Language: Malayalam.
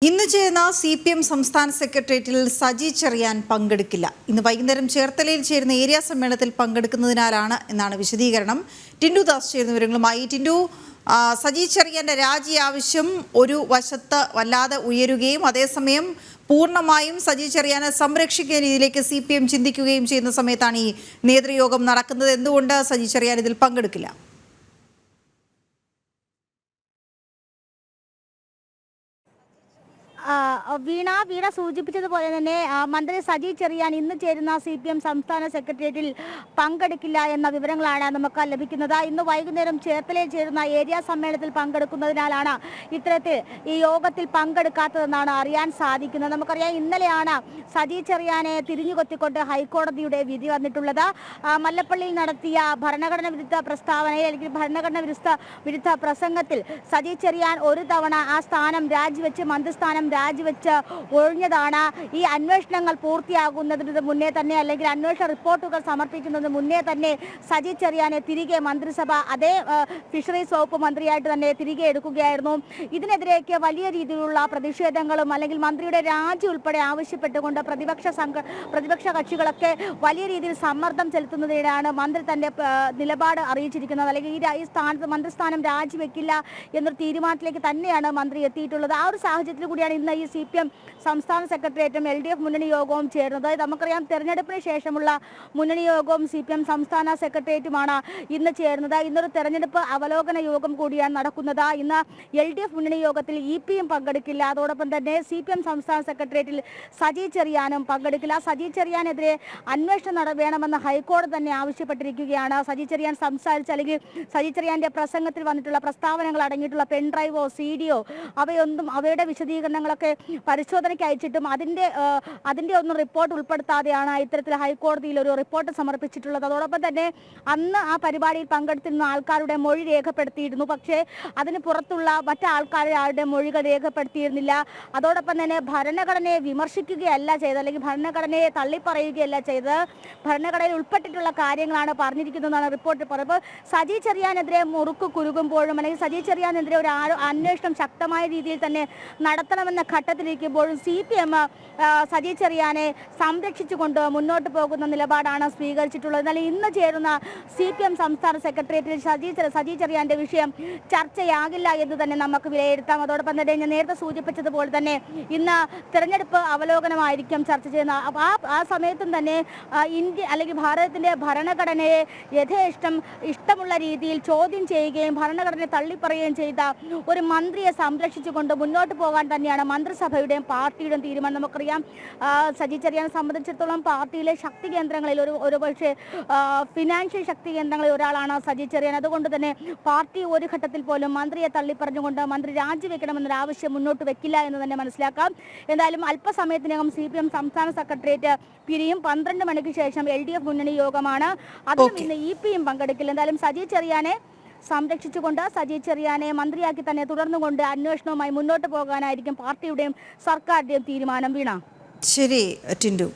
ഇന്ന് ചേർന്ന CPM സംസ്ഥാന സെക്രട്ടേറിയറ്റിൽ സജി ചെറിയാൻ പങ്കെടുക്കില്ല. ഇന്ന് വൈകുന്നേരം ചേർത്തലയിൽ ചേരുന്ന ഏരിയ സമ്മേളനത്തിൽ പങ്കെടുക്കുന്നതിനാലാണ് എന്നാണ് വിശദീകരണം. ടിൻഡു ദാസ് ചേരുന്ന വിവരങ്ങളുമായി. ടിൻഡു, സജി ചെറിയാന്റെ രാജി ആവശ്യം ഒരു വശത്ത് വല്ലാതെ ഉയരുകയും അതേസമയം പൂർണ്ണമായും സജി ചെറിയാനെ സംരക്ഷിക്കുന്ന രീതിയിലേക്ക് CPM ചിന്തിക്കുകയും ചെയ്യുന്ന സമയത്താണ് ഈ നേതൃയോഗം നടക്കുന്നത്. എന്തുകൊണ്ട് സജി ചെറിയാൻ ഇതിൽ പങ്കെടുക്കില്ല? വീണ സൂചിപ്പിച്ചതുപോലെ തന്നെ മന്ത്രി സജി ചെറിയാൻ ഇന്ന് ചേരുന്ന CPM സംസ്ഥാന സെക്രട്ടേറിയറ്റിൽ പങ്കെടുക്കില്ല എന്ന വിവരങ്ങളാണ് നമുക്ക് ലഭിക്കുന്നത്. ഇന്ന് വൈകുന്നേരം ചേർത്തലയിൽ ചേരുന്ന ഏരിയ സമ്മേളനത്തിൽ പങ്കെടുക്കുന്നതിനാലാണ് ഇത്തരത്തിൽ ഈ യോഗത്തിൽ പങ്കെടുക്കാത്തതെന്നാണ് അറിയാൻ സാധിക്കുന്നത്. നമുക്കറിയാം, ഇന്നലെയാണ് സജി ചെറിയാനെ തിരിഞ്ഞുകൊത്തിക്കൊണ്ട് ഹൈക്കോടതിയുടെ വിധി വന്നിട്ടുള്ളത്. മല്ലപ്പള്ളിയിൽ നടത്തിയ ഭരണഘടന വിരുദ്ധ പ്രസ്താവനയിൽ അല്ലെങ്കിൽ ഭരണഘടന വിരുദ്ധ പ്രസംഗത്തിൽ സജി ചെറിയാൻ ഒരു തവണ ആ സ്ഥാനം രാജിവെച്ച് മന്ത്രിസ്ഥാനം രാജിവെച്ച് ഒഴിഞ്ഞതാണ്. ഈ അന്വേഷണങ്ങൾ പൂർത്തിയാകുന്നതിന് മുന്നേ തന്നെ അല്ലെങ്കിൽ അന്വേഷണ റിപ്പോർട്ടുകൾ സമർപ്പിക്കുന്നതിന് മുന്നേ തന്നെ സജി ചെറിയാനെ തിരികെ മന്ത്രിസഭ അതേ ഫിഷറീസ് വകുപ്പ് മന്ത്രിയായിട്ട് തന്നെ തിരികെ എടുക്കുകയായിരുന്നു. ഇതിനെതിരേക്ക് വലിയ രീതിയിലുള്ള പ്രതിഷേധങ്ങളും അല്ലെങ്കിൽ മന്ത്രിയുടെ രാജി ഉൾപ്പെടെ ആവശ്യപ്പെട്ടുകൊണ്ട് പ്രതിപക്ഷ കക്ഷികളൊക്കെ വലിയ രീതിയിൽ സമ്മർദ്ദം ചെലുത്തുന്നതിനാണ് മന്ത്രി തന്റെ നിലപാട് അറിയിച്ചിരിക്കുന്നത്. അല്ലെങ്കിൽ ഈ സ്ഥാനത്ത് മന്ത്രിസ്ഥാനം രാജിവെക്കില്ല എന്നൊരു തീരുമാനത്തിലേക്ക് തന്നെയാണ് മന്ത്രി എത്തിയിട്ടുള്ളത്. ആ ഒരു സാഹചര്യത്തിൽ കൂടിയാണ് ഇന്ന് ഈ CPM സംസ്ഥാന സെക്രട്ടേറിയറ്റും LDF മുന്നണി യോഗവും ചേർന്നത്. നമുക്കറിയാം, തെരഞ്ഞെടുപ്പിന് ശേഷമുള്ള മുന്നണി യോഗവും CPM സംസ്ഥാന സെക്രട്ടേറിയറ്റുമാണ് ഇന്ന് ചേർന്നത്. ഇന്നൊരു തെരഞ്ഞെടുപ്പ് അവലോകന യോഗം കൂടിയാണ് നടക്കുന്നത്. ഇന്ന് LDF മുന്നണി യോഗത്തിൽ EP-യും പങ്കെടുക്കില്ല. അതോടൊപ്പം തന്നെ CPM സംസ്ഥാന സെക്രട്ടേറിയറ്റിൽ സജി ചെറിയാനും പങ്കെടുക്കില്ല. സജി ചെറിയാനെതിരെ അന്വേഷണം വേണമെന്ന് ഹൈക്കോടതി തന്നെ ആവശ്യപ്പെട്ടിരിക്കുകയാണ്. സജി ചെറിയാൻ സംസാരിച്ച അല്ലെങ്കിൽ സജി ചെറിയാന്റെ പ്രസംഗത്തിൽ വന്നിട്ടുള്ള പ്രസ്താവനകൾ അടങ്ങിയിട്ടുള്ള പെൻഡ്രൈവോ CD-യോ അവയുടെ വിശദീകരണങ്ങളൊക്കെ പരിശോധനയ്ക്ക് അയച്ചിട്ടും അതിന്റെ ഒന്നും റിപ്പോർട്ട് ഉൾപ്പെടുത്താതെയാണ് ഇത്തരത്തിൽ ഹൈക്കോടതിയിൽ ഒരു റിപ്പോർട്ട് സമർപ്പിച്ചിട്ടുള്ളത്. അതോടൊപ്പം തന്നെ അന്ന് ആ പരിപാടിയിൽ പങ്കെടുത്തിരുന്ന ആൾക്കാരുടെ മൊഴി രേഖപ്പെടുത്തിയിരുന്നു. പക്ഷേ അതിന് പുറത്തുള്ള മറ്റാൾക്കാരുടെ മൊഴികൾ രേഖപ്പെടുത്തിയിരുന്നില്ല. അതോടൊപ്പം തന്നെ ഭരണഘടനയെ വിമർശിക്കുകയല്ല ചെയ്തത്, അല്ലെങ്കിൽ ഭരണഘടനയെ തള്ളിപ്പറയുകയല്ല ചെയ്തത്. ഭരണഘടനയിൽ ഉൾപ്പെട്ടിട്ടുള്ള കാര്യങ്ങളാണ് പറഞ്ഞിരിക്കുന്നതെന്നാണ് റിപ്പോർട്ട് പറയുമ്പോൾ സജി ചെറിയാനെതിരെ മുറുക്ക് കുരുകുമ്പോഴും അല്ലെങ്കിൽ സജി ചെറിയാനെതിരെ ഒരു അന്വേഷണം ശക്തമായ രീതിയിൽ തന്നെ നടത്തണമെന്ന ഘട്ടത്തിലിരിക്കുമ്പോഴും CPM സജി ചെറിയാനെ സംരക്ഷിച്ചുകൊണ്ട് മുന്നോട്ട് പോകുന്ന നിലപാടാണ് സ്വീകരിച്ചിട്ടുള്ളത്. എന്നാൽ ഇന്ന് ചേരുന്ന CPM സംസ്ഥാന സെക്രട്ടേറിയറ്റിൽ സജി ചെറിയാന്റെ വിഷയം ചർച്ചയാകില്ല എന്ന് തന്നെ നമുക്ക് വിലയിരുത്താം. അതോടൊപ്പം തന്നെ ഞാൻ നേരത്തെ സൂചിപ്പിച്ചതുപോലെ തന്നെ ഇന്ന് തെരഞ്ഞെടുപ്പ് അവലോകനമായിരിക്കും ചർച്ച ചെയ്യുന്നത്. ആ സമയത്തും തന്നെ ഇന്ത്യ അല്ലെങ്കിൽ ഭാരതത്തിന്റെ ഭരണഘടനയെ ഇഷ്ടമുള്ള രീതിയിൽ ചോദ്യം ചെയ്യുകയും ഭരണഘടനയെ തള്ളിപ്പറയുകയും ചെയ്ത ഒരു മന്ത്രിയെ സംരക്ഷിച്ചുകൊണ്ട് മുന്നോട്ട് പോകാൻ തന്നെയാണ് മന്ത്രിസഭയുടെയും പാർട്ടിയുടെയും തീരുമാനം. നമുക്കറിയാം, സജി ചെറിയാനെ സംബന്ധിച്ചിടത്തോളം പാർട്ടിയിലെ ശക്തി കേന്ദ്രങ്ങളിൽ ഒരു പക്ഷേ ഫിനാൻഷ്യൽ ശക്തി കേന്ദ്രങ്ങളിൽ ഒരാളാണ് സജി ചെറിയാൻ. അതുകൊണ്ട് തന്നെ പാർട്ടി ഒരു ഘട്ടത്തിൽ പോലും മന്ത്രിയെ തള്ളിപ്പറഞ്ഞുകൊണ്ട് മന്ത്രി രാജിവെക്കണമെന്നൊരു ആവശ്യം മുന്നോട്ട് വെക്കില്ല എന്ന് തന്നെ മനസ്സിലാക്കാം. എന്തായാലും അല്പസമയത്തിനകം CPM സംസ്ഥാന സെക്രട്ടേറിയറ്റ് പിരിയും. 12 മണിക്ക് ശേഷം LDF മുന്നണി യോഗമാണ്. അതിലും ഇന്ന് EP-യും പങ്കെടുക്കില്ല. എന്തായാലും സജി ചെറിയാനെ സംരക്ഷിച്ചുകൊണ്ട് സജി ചെറിയാനെ മന്ത്രിയാക്കി തന്നെ തുടർന്നുകൊണ്ട് അന്വേഷണവുമായി മുന്നോട്ട് പോകാനായിരിക്കും പാർട്ടിയുടെയും സർക്കാരിന്റെയും തീരുമാനം. വീണ. ശരി ടിൻഡു.